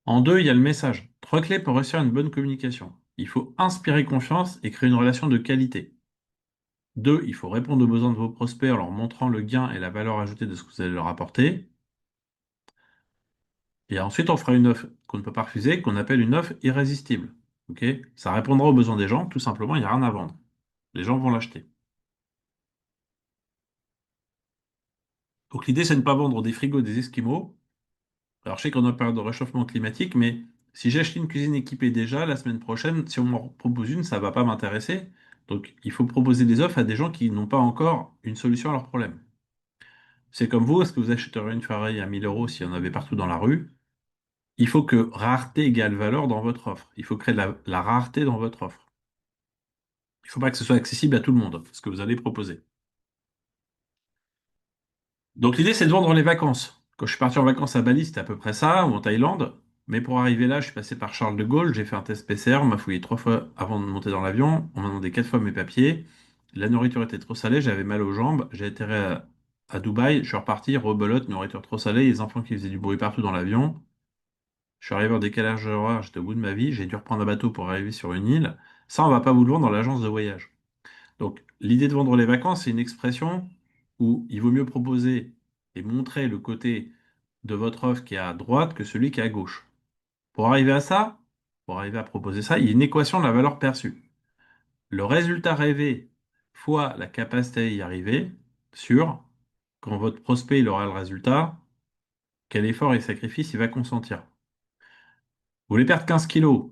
En deux, il y a le message. Trois clés pour réussir une bonne communication. Il faut inspirer confiance et créer une relation de qualité. Deux, il faut répondre aux besoins de vos prospects en leur montrant le gain et la valeur ajoutée de ce que vous allez leur apporter. Et ensuite, on fera une offre qu'on ne peut pas refuser, qu'on appelle une offre irrésistible. Ok? Ça répondra aux besoins des gens, tout simplement, il n'y a rien à vendre. Les gens vont l'acheter. Donc l'idée, c'est de ne pas vendre des frigos, des Esquimaux. Alors je sais qu'on est en période de réchauffement climatique, mais si j'achète une cuisine équipée déjà, la semaine prochaine, si on m'en propose une, ça va pas m'intéresser. Donc il faut proposer des offres à des gens qui n'ont pas encore une solution à leur problème. C'est comme vous, est-ce que vous achèteriez une Ferrari à 1000 euros s'il y en avait partout dans la rue? Il faut que rareté égale valeur dans votre offre. Il faut créer de la rareté dans votre offre. Il ne faut pas que ce soit accessible à tout le monde, ce que vous allez proposer. Donc l'idée, c'est de vendre les vacances. Quand je suis parti en vacances à Bali, c'était à peu près ça, ou en Thaïlande. Mais pour arriver là, je suis passé par Charles de Gaulle, j'ai fait un test PCR, on m'a fouillé 3 fois avant de monter dans l'avion, on m'a demandé 4 fois mes papiers. La nourriture était trop salée, j'avais mal aux jambes, j'ai atterri à Dubaï, je suis reparti, rebelote, nourriture trop salée, les enfants qui faisaient du bruit partout dans l'avion. Je suis arrivé en décalage horaire, j'étais au bout de ma vie, j'ai dû reprendre un bateau pour arriver sur une île. Ça, on va pas vous le vendre dans l'agence de voyage. Donc, l'idée de vendre les vacances, c'est une expression où il vaut mieux proposer et montrer le côté de votre offre qui est à droite que celui qui est à gauche. Pour arriver à ça, pour arriver à proposer ça, il y a une équation de la valeur perçue. Le résultat rêvé fois la capacité à y arriver sur quand votre prospect il aura le résultat, quel effort et sacrifice il va consentir. Vous voulez perdre 15 kilos,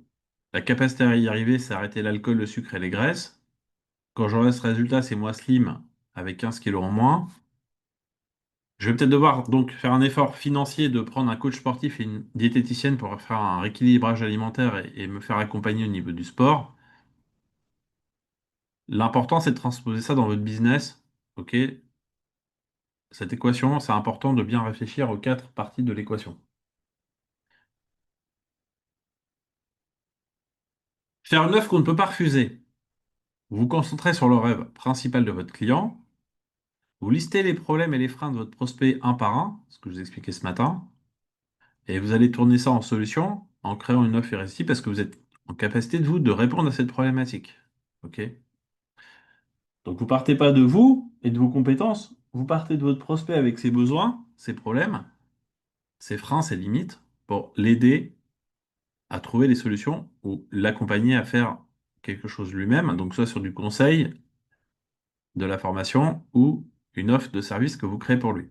la capacité à y arriver, c'est arrêter l'alcool, le sucre et les graisses. Quand j'aurai ce résultat, c'est moi slim avec 15 kilos en moins. Je vais peut-être devoir donc faire un effort financier de prendre un coach sportif et une diététicienne pour faire un rééquilibrage alimentaire et me faire accompagner au niveau du sport. L'important, c'est de transposer ça dans votre business. OK? Cette équation, c'est important de bien réfléchir aux 4 parties de l'équation. Faire une offre qu'on ne peut pas refuser. Vous vous concentrez sur le rêve principal de votre client. Vous listez les problèmes et les freins de votre prospect un par un, ce que je vous expliquais ce matin. Et vous allez tourner ça en solution en créant une offre irrésistible parce que vous êtes en capacité de vous de répondre à cette problématique. OK? Donc vous partez pas de vous et de vos compétences, vous partez de votre prospect avec ses besoins, ses problèmes, ses freins, ses limites pour l'aider à trouver des solutions ou l'accompagner à faire quelque chose lui-même, donc soit sur du conseil, de la formation ou une offre de service que vous créez pour lui.